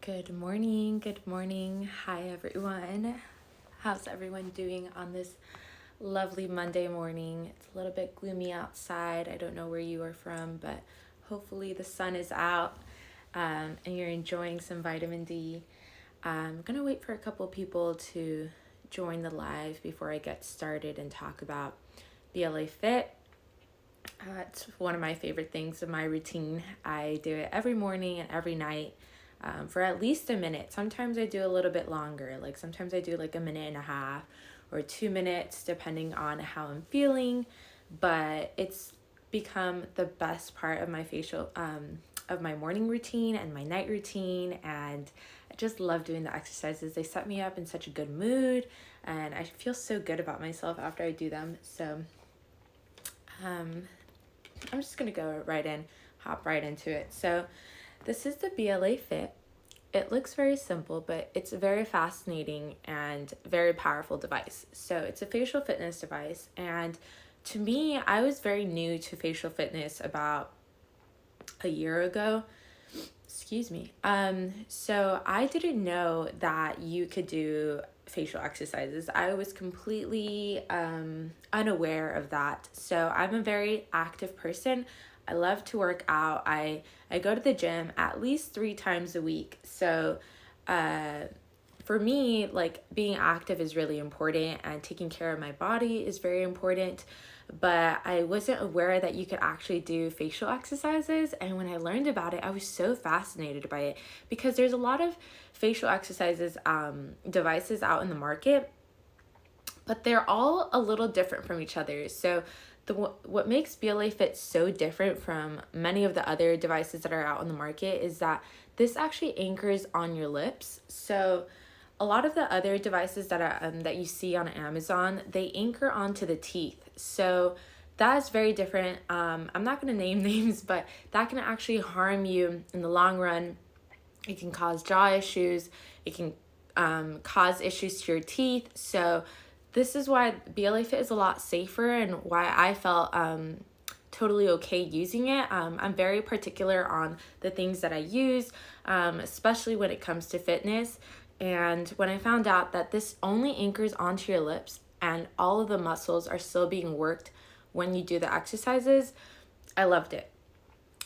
Good morning, good morning. Hi everyone. How's everyone doing on this lovely Monday morning? It's a little bit gloomy outside. I don't know where you are from, but hopefully the sun is out and you're enjoying some vitamin D. I'm gonna wait for a couple people to join the live before I get started and talk about BLAfit. It's one of my favorite things of my routine. I do it every morning and every night. For at least a minute. Sometimes I do a little bit longer. Like sometimes I do like a minute and a half or 2 minutes depending on how I'm feeling. But it's become the best part of my of my morning routine and my night routine. And I just love doing the exercises. They set me up in such a good mood and I feel so good about myself after I do them. So I'm just gonna go hop right into it. So this is the BLAfit. It looks very simple, but it's a very fascinating and very powerful device. So it's a facial fitness device. And to me, I was very new to facial fitness about a year ago. Excuse me. So I didn't know that you could do facial exercises. I was completely unaware of that. So I'm a very active person. I love to work out. I go to the gym at least 3 times a week. So for me, like being active is really important and taking care of my body is very important. But I wasn't aware that you could actually do facial exercises. And when I learned about it, I was so fascinated by it because there's a lot of facial exercises devices out in the market, but they're all a little different from each other. So what makes BLAfit so different from many of the other devices that are out on the market is that this actually anchors on your lips. So a lot of the other devices that are that you see on Amazon, they anchor onto the teeth. So that is very different. I'm not going to name names, but that can actually harm you in the long run. It can cause jaw issues. It can cause issues to your teeth. So this is why BLAfit is a lot safer and why I felt totally okay using it. I'm very particular on the things that I use, especially when it comes to fitness. And when I found out that this only anchors onto your lips and all of the muscles are still being worked when you do the exercises, I loved it.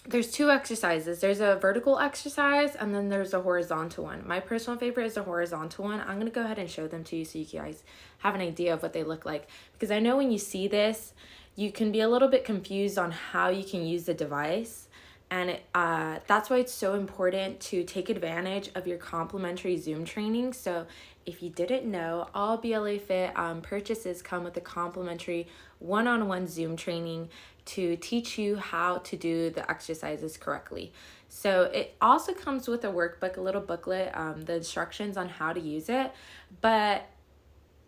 There's 2 exercises. There's a vertical exercise and then there's a horizontal one. My personal favorite is the horizontal one. I'm going to go ahead and show them to you so you guys have an idea of what they look like. Because I know when you see this, you can be a little bit confused on how you can use the device. And that's why it's so important to take advantage of your complimentary Zoom training. So if you didn't know, all BLAfit purchases come with a complimentary one-on-one Zoom training to teach you how to do the exercises correctly. So it also comes with a workbook, a little booklet, the instructions on how to use it. But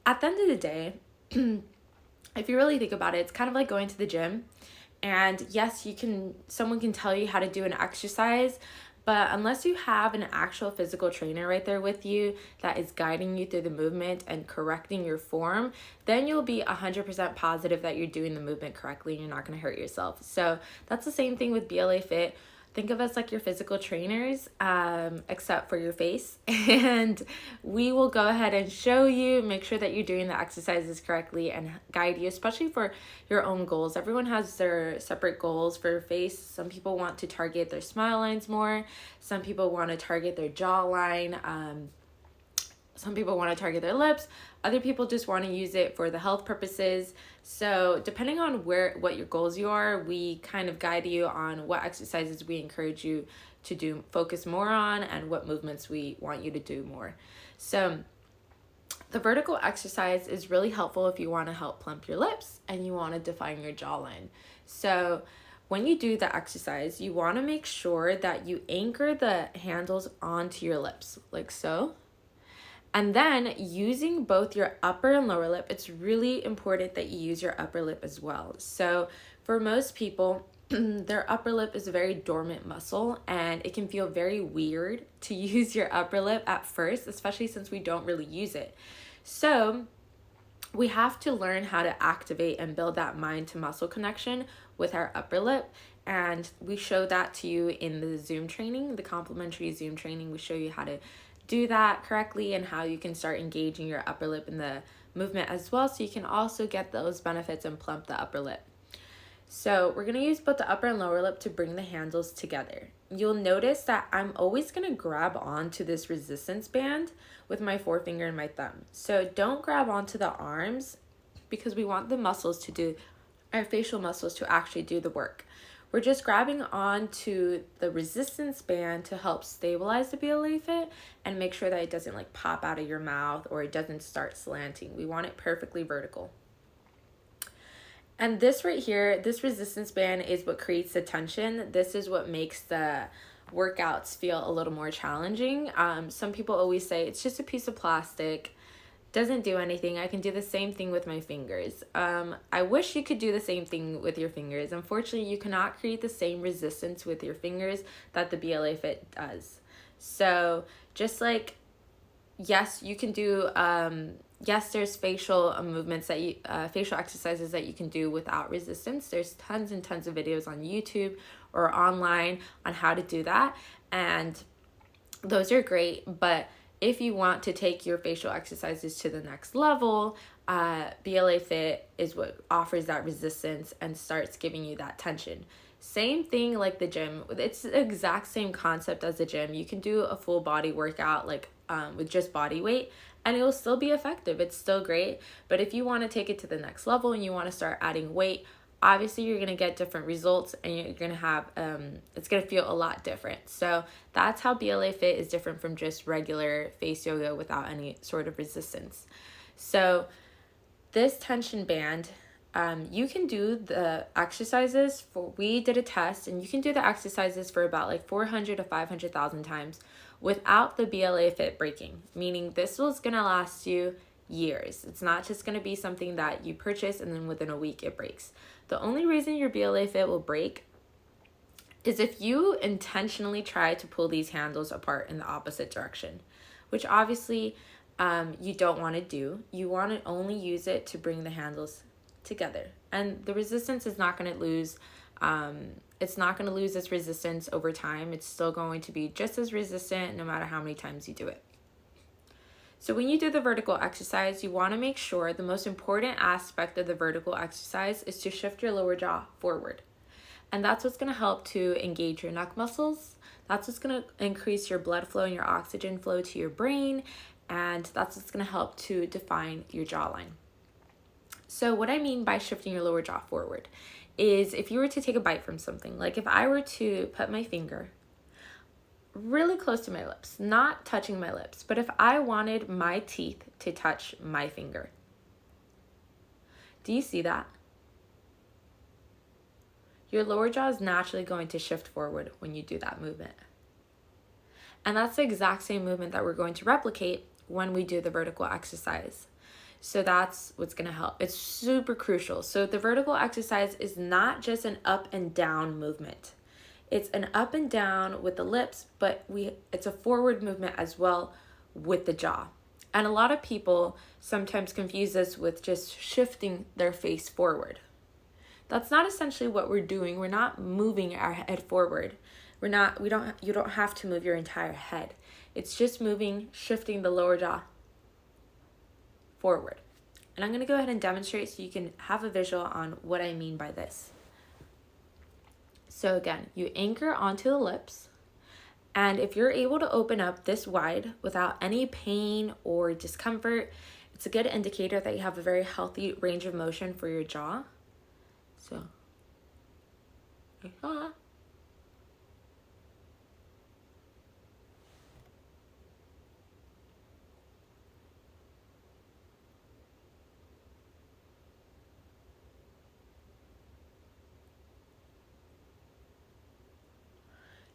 at the end of the day, if you really think about it, it's kind of like going to the gym. And yes, someone can tell you how to do an exercise, but unless you have an actual physical trainer right there with you that is guiding you through the movement and correcting your form, then you'll be 100% positive that you're doing the movement correctly and you're not going to hurt yourself. So that's the same thing with BLAfit. Think of us like your physical trainers, except for your face. And we will go ahead and show you, make sure that you're doing the exercises correctly and guide you, especially for your own goals. Everyone has their separate goals for your face. Some people want to target their smile lines more. Some people want to target their jawline. Some people want to target their lips. Other people just want to use it for the health purposes. So depending on what your goals are, we kind of guide you on what exercises we encourage you to focus more on and what movements we want you to do more. So the vertical exercise is really helpful if you want to help plump your lips and you want to define your jawline. So when you do the exercise, you want to make sure that you anchor the handles onto your lips, like so. And then using both your upper and lower lip, it's really important that you use your upper lip as well. So for most people, their upper lip is a very dormant muscle and it can feel very weird to use your upper lip at first, especially since we don't really use it. So we have to learn how to activate and build that mind to muscle connection with our upper lip. And we show that to you in the Zoom training, the complimentary Zoom training. We show you how to do that correctly and how you can start engaging your upper lip in the movement as well, so you can also get those benefits and plump the upper lip. So we're going to use both the upper and lower lip to bring the handles together. You'll notice that I'm always going to grab onto this resistance band with my forefinger and my thumb. So don't grab onto the arms, because we want the muscles to do, our facial muscles to actually do the work. We're just grabbing onto the resistance band to help stabilize the BLAfit and make sure that it doesn't like pop out of your mouth or it doesn't start slanting. We want it perfectly vertical. And this right here, this resistance band is what creates the tension. This is what makes the workouts feel a little more challenging. Some people always say it's just a piece of plastic, doesn't do anything. I can do the same thing with my fingers. I wish you could do the same thing with your fingers. Unfortunately, you cannot create the same resistance with your fingers that the BLAfit does. So just like, yes, you can do, yes, there's facial movements that you, facial exercises that you can do without resistance. There's tons and tons of videos on YouTube or online on how to do that. And those are great. But if you want to take your facial exercises to the next level, BLAfit is what offers that resistance and starts giving you that tension. Same thing like the gym. It's the exact same concept as the gym. You can do a full body workout like with just body weight, and it will still be effective. It's still great. But if you want to take it to the next level and you want to start adding weight, obviously you're going to get different results, and you're going to have, it's going to feel a lot different. So that's how BLAfit is different from just regular face yoga without any sort of resistance. So this tension band, you can do the exercises for, we did a test, and you can do the exercises for about like 400 to 500,000 times without the BLAfit breaking, meaning this was going to last you years. It's not just going to be something that you purchase and then within a week it breaks. The only reason your BLAfit will break is if you intentionally try to pull these handles apart in the opposite direction, which obviously you don't want to do. You want to only use it to bring the handles together, and the resistance is not going to lose. It's not going to lose its resistance over time. It's still going to be just as resistant no matter how many times you do it. So when you do the vertical exercise, you want to make sure the most important aspect of the vertical exercise is to shift your lower jaw forward. And that's what's going to help to engage your neck muscles. That's what's going to increase your blood flow and your oxygen flow to your brain. And that's what's going to help to define your jawline. So what I mean by shifting your lower jaw forward is if you were to take a bite from something, like if I were to put my finger really close to my lips, not touching my lips, but if I wanted my teeth to touch my finger, do you see that? Your lower jaw is naturally going to shift forward when you do that movement. And that's the exact same movement that we're going to replicate when we do the vertical exercise. So that's what's going to help. It's super crucial. So the vertical exercise is not just an up and down movement. It's an up and down with the lips, but it's a forward movement as well with the jaw. And a lot of people sometimes confuse this with just shifting their face forward. That's not essentially what we're doing. We're not moving our head forward. You don't have to move your entire head. It's just shifting the lower jaw forward. And I'm going to go ahead and demonstrate so you can have a visual on what I mean by this. So again, you anchor onto the lips, and if you're able to open up this wide without any pain or discomfort, it's a good indicator that you have a very healthy range of motion for your jaw. So,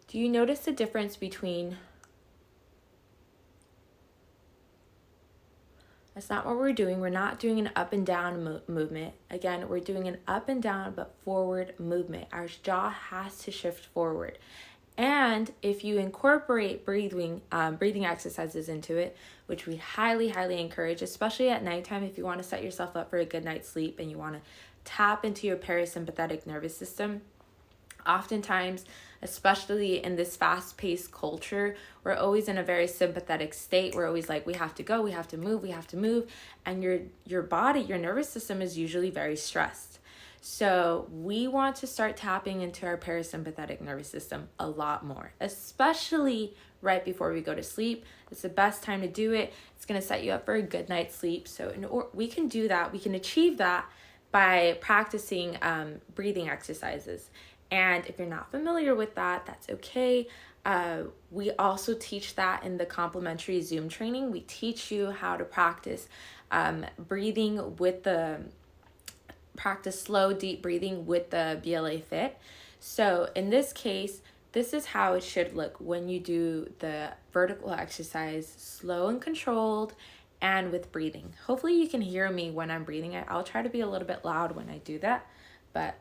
do you notice the difference between, that's not what we're doing. We're not doing an up and down movement. Again, we're doing an up and down but forward movement. Our jaw has to shift forward. And if you incorporate breathing exercises into it, which we highly, highly encourage, especially at nighttime if you want to set yourself up for a good night's sleep and you want to tap into your parasympathetic nervous system, Oftentimes, especially in this fast-paced culture, we're always in a very sympathetic state. We're always like, we have to go, we have to move, and your body, your nervous system is usually very stressed. So we want to start tapping into our parasympathetic nervous system a lot more, especially right before we go to sleep. It's the best time to do it. It's going to set you up for a good night's sleep. So we can do that. We can achieve that by practicing breathing exercises. And if you're not familiar with that, that's okay. We also teach that in the complimentary Zoom training. We teach you how to practice breathing with practice slow, deep breathing with the BLAfit. So in this case, this is how it should look when you do the vertical exercise, slow and controlled, and with breathing. Hopefully you can hear me when I'm breathing. I'll try to be a little bit loud when I do that, but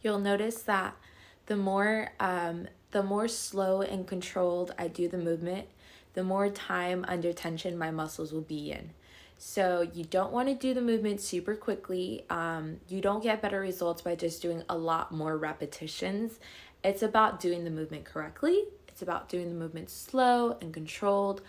you'll notice that the more slow and controlled I do the movement, the more time under tension my muscles will be in. So you don't want to do the movement super quickly. You don't get better results by just doing a lot more repetitions. It's about doing the movement correctly. It's about doing the movement slow and controlled,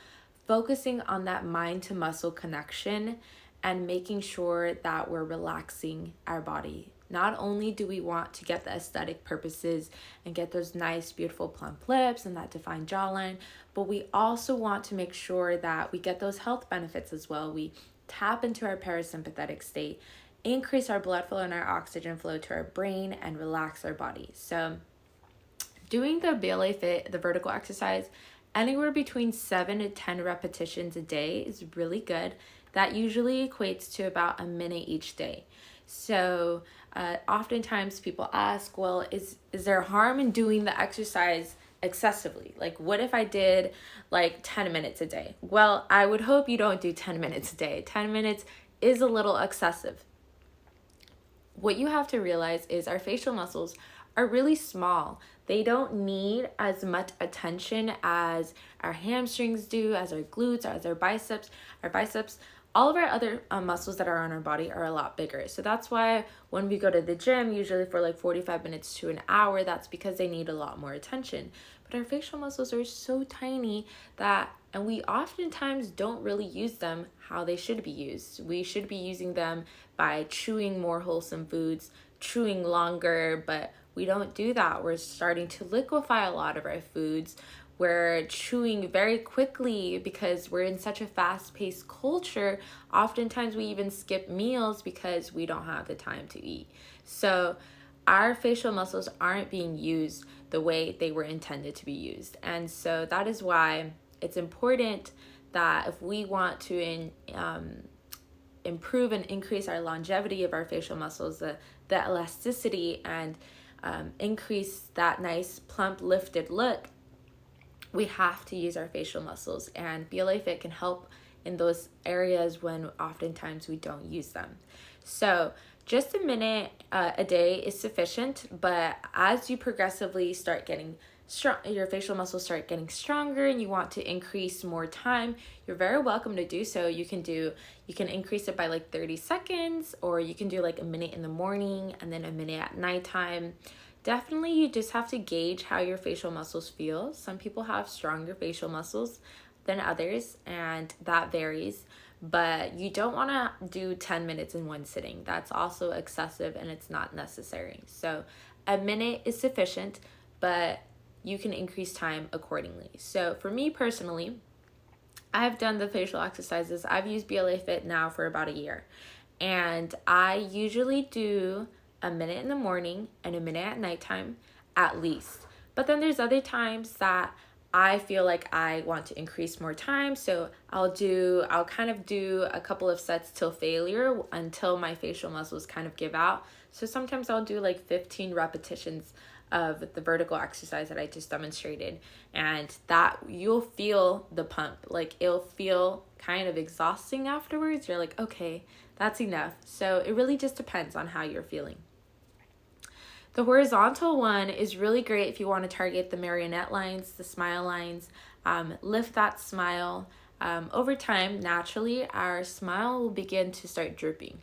focusing on that mind to muscle connection and making sure that we're relaxing our body. Not only do we want to get the aesthetic purposes and get those nice, beautiful plump lips and that defined jawline, but we also want to make sure that we get those health benefits as well. We tap into our parasympathetic state, increase our blood flow and our oxygen flow to our brain, and relax our body. So doing the BLAfit, the vertical exercise, anywhere between 7 to 10 repetitions a day is really good. That usually equates to about a minute each day. So oftentimes people ask, well, is there harm in doing the exercise excessively? Like, what if I did like 10 minutes a day? Well, I would hope you don't do 10 minutes a day. 10 minutes is a little excessive. What you have to realize is our facial muscles are really small. They don't need as much attention as our hamstrings do, as our glutes, as our biceps. All of our other muscles that are on our body are a lot bigger. So that's why when we go to the gym, usually for like 45 minutes to an hour, that's because they need a lot more attention. But our facial muscles are so tiny and we oftentimes don't really use them how they should be used. We should be using them by chewing more wholesome foods, chewing longer, but we don't do that. We're starting to liquefy a lot of our foods. We're chewing very quickly because we're in such a fast-paced culture. Oftentimes we even skip meals because we don't have the time to eat. So our facial muscles aren't being used the way they were intended to be used. And so that is why it's important that if we want to improve and increase our longevity of our facial muscles, the elasticity, and increase that nice plump lifted look, we have to use our facial muscles, and BLAfit can help in those areas when oftentimes we don't use them. So just a minute a day is sufficient, but as you progressively start getting strong, your facial muscles start getting stronger and you want to increase more time, you're very welcome to do so. You can increase it by like 30 seconds, or you can do like a minute in the morning and then a minute at nighttime. Definitely, you just have to gauge how your facial muscles feel. Some people have stronger facial muscles than others, and that varies. But you don't want to do 10 minutes in one sitting. That's also excessive and it's not necessary. So a minute is sufficient, but you can increase time accordingly. So for me personally, I've done the facial exercises. I've used BLAfit now for about a year. And I usually do a minute in the morning and a minute at nighttime at least. But then there's other times that I feel like I want to increase more time, so I'll kind of do a couple of sets till failure until my facial muscles kind of give out. So sometimes I'll do like 15 repetitions of the vertical exercise that I just demonstrated, and that you'll feel the pump. Like it'll feel kind of exhausting afterwards. You're like, okay, that's enough. So it really just depends on how you're feeling. The horizontal one is really great if you want to target the marionette lines, the smile lines, lift that smile. Over time, naturally, our smile will begin to start drooping.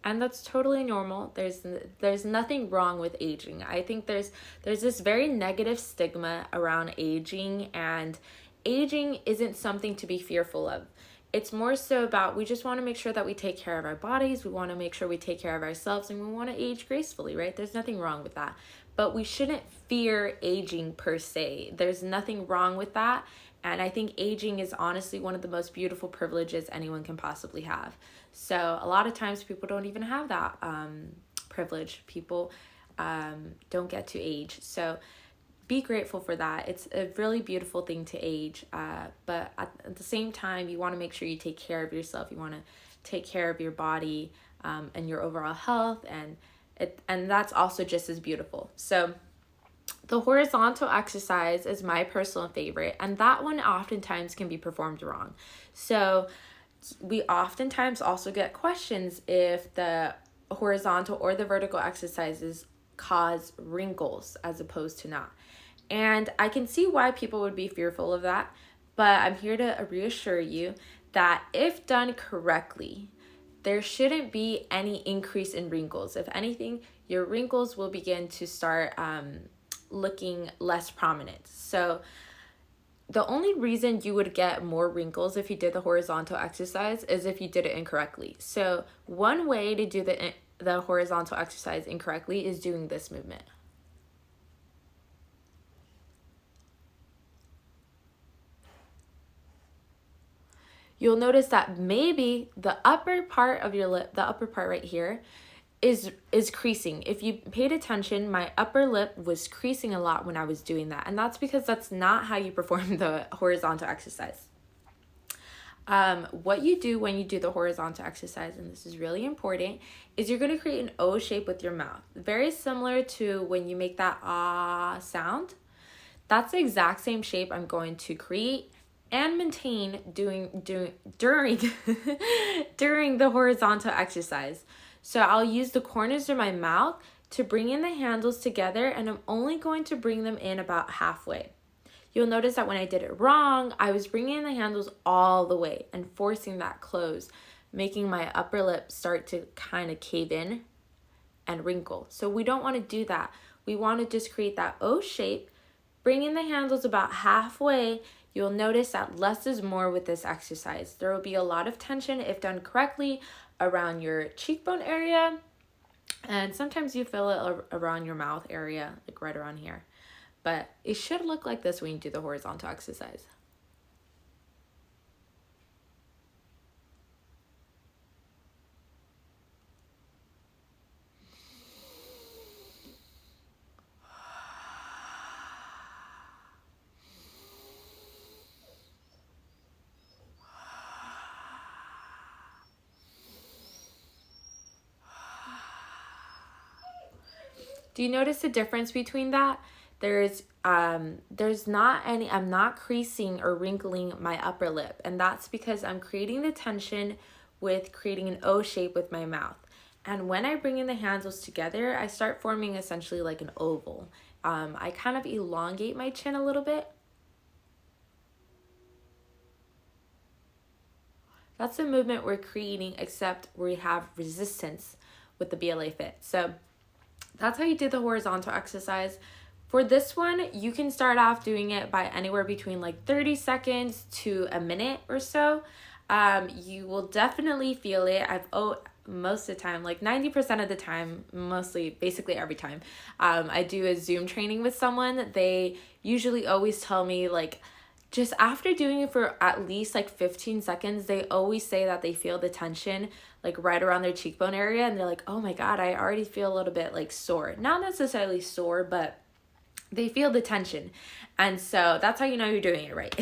And that's totally normal. There's nothing wrong with aging. I think there's this very negative stigma around aging, and aging isn't something to be fearful of. It's more so about, we just want to make sure that we take care of our bodies, we want to make sure we take care of ourselves, and we want to age gracefully, right? There's nothing wrong with that. But we shouldn't fear aging per se. There's nothing wrong with that. And I think aging is honestly one of the most beautiful privileges anyone can possibly have. So a lot of times people don't even have that privilege. People don't get to age. So be grateful for that. It's a really beautiful thing to age, but at the same time, you want to make sure you take care of yourself. You want to take care of your body and your overall health, and that's also just as beautiful. So the horizontal exercise is my personal favorite, and that one oftentimes can be performed wrong. So we oftentimes also get questions if the horizontal or the vertical exercises cause wrinkles as opposed to not. And I can see why people would be fearful of that, but I'm here to reassure you that if done correctly, there shouldn't be any increase in wrinkles. If anything, your wrinkles will begin to start looking less prominent. So the only reason you would get more wrinkles if you did the horizontal exercise is if you did it incorrectly. So one way to do the horizontal exercise incorrectly is doing this movement. You'll notice that maybe the upper part of your lip, the upper part right here, is creasing. If you paid attention, my upper lip was creasing a lot when I was doing that. And that's because that's not how you perform the horizontal exercise. What you do when you do the horizontal exercise, and this is really important, is you're going to create an O shape with your mouth. Very similar to when you make that ah sound. That's the exact same shape I'm going to create and maintain during during the horizontal exercise. So I'll use the corners of my mouth to bring in the handles together, and I'm only going to bring them in about halfway. You'll notice that when I did it wrong, I was bringing in the handles all the way and forcing that close, making my upper lip start to kind of cave in and wrinkle. So we don't want to do that. We want to just create that O shape, bring in the handles about halfway. You'll notice that less is more with this exercise. There will be a lot of tension if done correctly around your cheekbone area, and sometimes you feel it around your mouth area, like right around here. But it should look like this when you do the horizontal exercise. Do you notice the difference between that? There's not any, I'm not creasing or wrinkling my upper lip, and that's because I'm creating the tension with creating an O shape with my mouth. And when I bring in the handles together, I start forming essentially like an oval. I kind of elongate my chin a little bit. That's the movement we're creating, except we have resistance with the BLAfit. So that's how you do the horizontal exercise. For this one, you can start off doing it by anywhere between like 30 seconds to a minute or so. You will definitely feel it. Most of the time, like 90% of the time, mostly basically every time, I do a Zoom training with someone. They usually always tell me, like, just after doing it for at least like 15 seconds, they always say that they feel the tension like right around their cheekbone area, and they're like, oh my God, I already feel a little bit like sore. Not necessarily sore, but they feel the tension. And so that's how you know you're doing it right.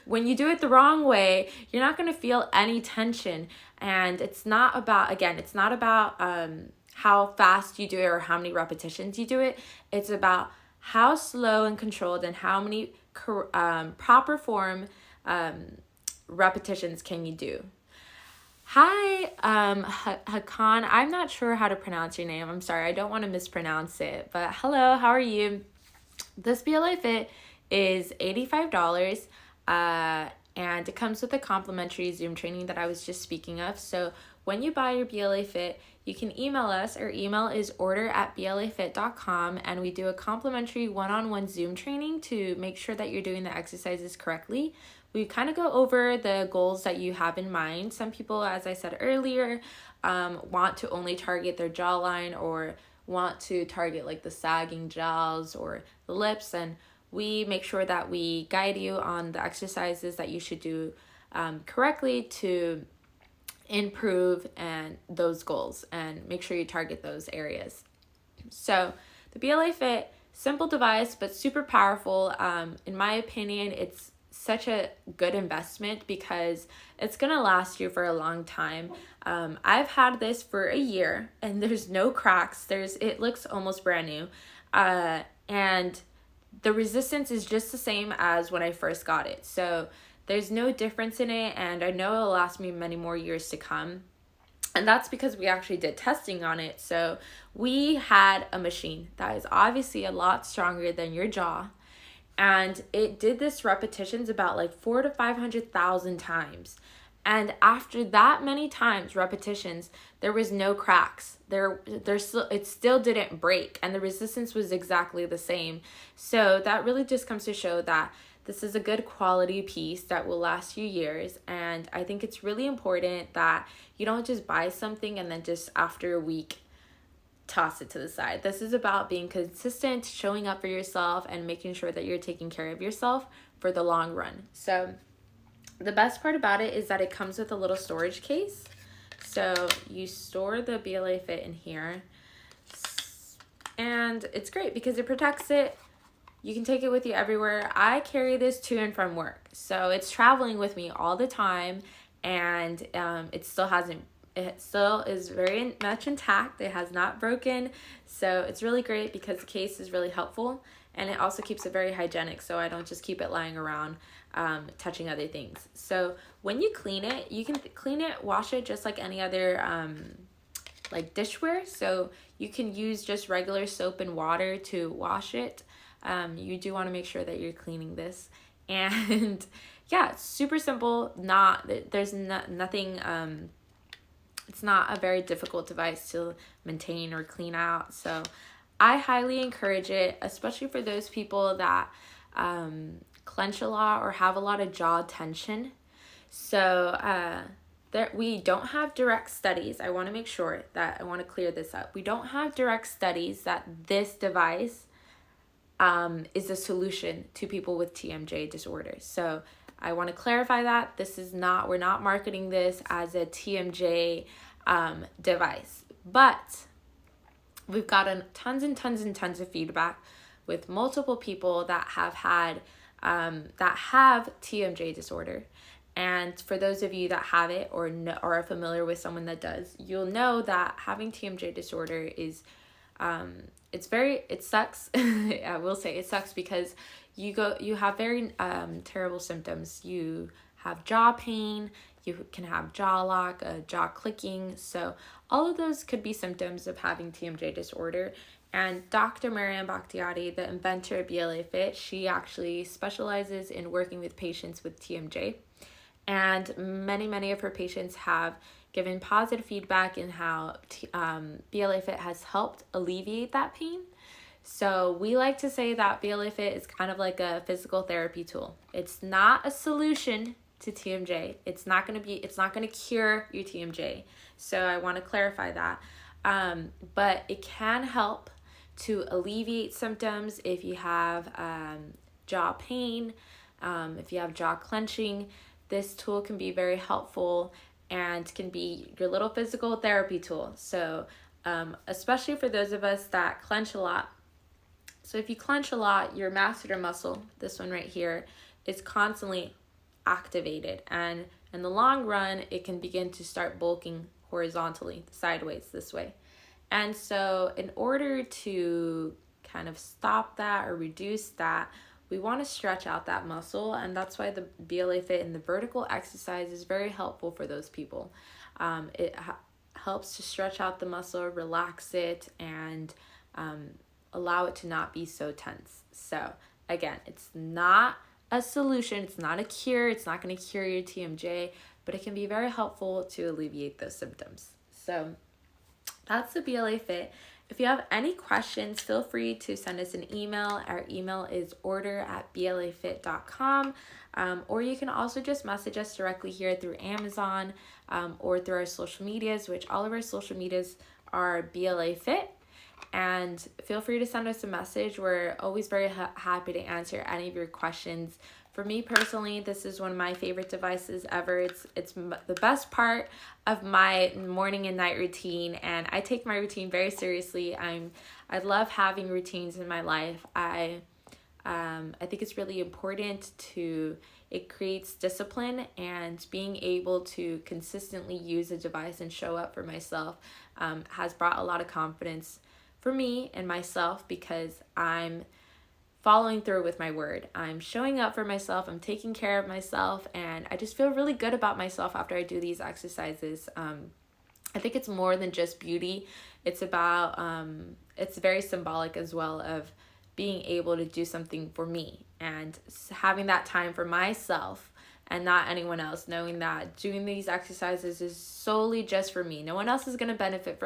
When you do it the wrong way, you're not going to feel any tension. And it's not about, again, it's not about how fast you do it or how many repetitions you do it. It's about how slow and controlled and how many proper form repetitions can you do. Hi, Hakan. I'm not sure how to pronounce your name. I'm sorry. I don't want to mispronounce it. But hello, how are you? This BLAfit is $85. And it comes with a complimentary Zoom training that I was just speaking of. So when you buy your BLAfit, you can email us. Our email is order@blafit.com, and we do a complimentary one-on-one Zoom training to make sure that you're doing the exercises correctly. We kind of go over the goals that you have in mind. Some people, as I said earlier, want to only target their jawline or want to target like the sagging jaws or the lips, and we make sure that we guide you on the exercises that you should do correctly to improve and those goals and make sure you target those areas. So the BLAfit, simple device but super powerful. In my opinion, it's such a good investment because it's gonna last you for a long time. I've had this for a year and there's no cracks. It looks almost brand new, and the resistance is just the same as when I first got it. So there's no difference in it, and I know it'll last me many more years to come. And that's because we actually did testing on it. So we had a machine that is obviously a lot stronger than your jaw, and it did this repetitions about like 400,000 to 500,000 times. And after that many times repetitions, there was no cracks. It still didn't break, and the resistance was exactly the same. So that really just comes to show that this is a good quality piece that will last you years. And I think it's really important that you don't just buy something and then just after a week toss it to the side. This is about being consistent, showing up for yourself, and making sure that you're taking care of yourself for the long run. So the best part about it is that it comes with a little storage case. So you store the BLAfit in here, and it's great because it protects it. You can take it with you everywhere. I carry this to and from work, so it's traveling with me all the time, and it still is very much intact. It has not broken, so it's really great because the case is really helpful, and it also keeps it very hygienic, so I don't just keep it lying around touching other things. So when you clean it, you can clean it, wash it just like any other like dishware. So you can use just regular soap and water to wash it. You do want to make sure that you're cleaning this, and yeah, it's super simple. There's nothing. It's not a very difficult device to maintain or clean out. So I highly encourage it, especially for those people that clench a lot or have a lot of jaw tension. So we don't have direct studies. I want to clear this up. We don't have direct studies that this device is a solution to people with TMJ disorders. So I want to clarify that we're not marketing this as a TMJ device, but we've gotten tons and tons and tons of feedback with multiple people that have had that have TMJ disorder. And for those of you that have it or are familiar with someone that does, you'll know that having TMJ disorder is it sucks. I will say it sucks because you have very terrible symptoms. You have jaw pain, you can have jaw lock, jaw clicking. So all of those could be symptoms of having TMJ disorder. And Dr. Mariam Bakhtiari, the inventor of BLAfit, she actually specializes in working with patients with TMJ. And many of her patients have given positive feedback in how BLAfit has helped alleviate that pain. So we like to say that BLAfit is kind of like a physical therapy tool. It's not a solution to TMJ. It's not going to cure your TMJ. So I want to clarify that. But it can help to alleviate symptoms if you have jaw pain, if you have jaw clenching. This tool can be very helpful and can be your little physical therapy tool. So especially for those of us that clench a lot. So if you clench a lot, your masseter muscle, this one right here, is constantly activated, and in the long run it can begin to start bulking horizontally, sideways, this way. And so in order to kind of stop that or reduce that, we want to stretch out that muscle, and that's why the BLAfit and the vertical exercise is very helpful for those people. It helps to stretch out the muscle, relax it, and allow it to not be so tense. So again, it's not a solution, it's not a cure, it's not going to cure your TMJ, but it can be very helpful to alleviate those symptoms. So that's the BLAfit. If you have any questions, feel free to send us an email. Our email is order@blafit.com, or you can also just message us directly here through Amazon, or through our social medias, which all of our social medias are BLAfit. And feel free to send us a message. We're always very happy to answer any of your questions. For me personally, this is one of my favorite devices ever. It's the best part of my morning and night routine, and I take my routine very seriously. I love having routines in my life. I think it's really important it creates discipline, and being able to consistently use a device and show up for myself has brought a lot of confidence for me and myself, because I'm following through with my word. I'm showing up for myself, I'm taking care of myself, and I just feel really good about myself after I do these exercises. I think it's more than just beauty. It's about, it's very symbolic as well of being able to do something for me and having that time for myself and not anyone else, knowing that doing these exercises is solely just for me. No one else is going to benefit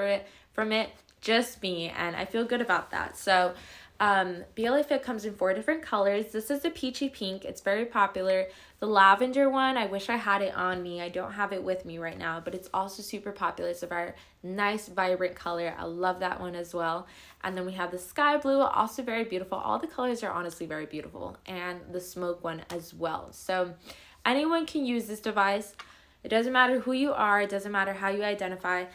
from it, just me, and I feel good about that. So BLAfit comes in 4 different colors. This is a peachy pink. It's very popular. The lavender one, I wish I had it on me. I don't have it with me right now, but it's also super popular. It's a very nice, vibrant color. I love that one as well. And then we have the sky blue, also very beautiful. All the colors are honestly very beautiful, and the smoke one as well. So anyone can use this device. It doesn't matter who you are. It doesn't matter how you identify.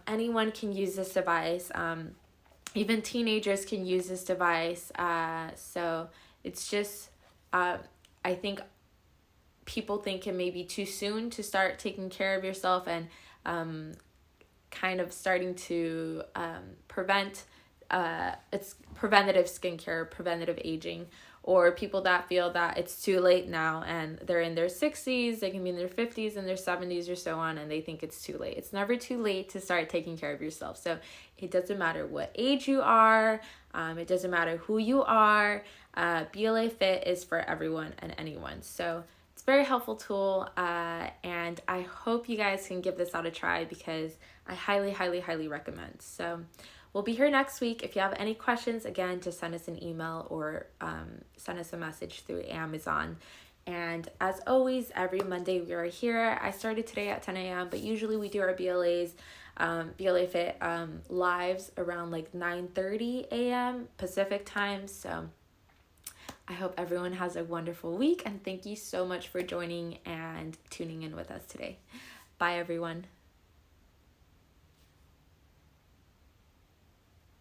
Anyone can use this device. Even teenagers can use this device. So it's just, I think people think it may be too soon to start taking care of yourself and kind of starting to prevent, it's preventative skincare, preventative aging, or people that feel that it's too late now and they're in their 60s, they can be in their 50s and their 70s or so on, and they think it's too late. It's never too late to start taking care of yourself. So it doesn't matter what age you are, it doesn't matter who you are, BLAfit is for everyone and anyone. So it's a very helpful tool, and I hope you guys can give this out a try, because I highly, highly, highly recommend. So we'll be here next week. If you have any questions, again, just send us an email or send us a message through Amazon. And as always, every Monday we are here. I started today at 10 a.m., but usually we do our BLAfit lives around like 9:30 a.m. Pacific time. So I hope everyone has a wonderful week, and thank you so much for joining and tuning in with us today. Bye, everyone.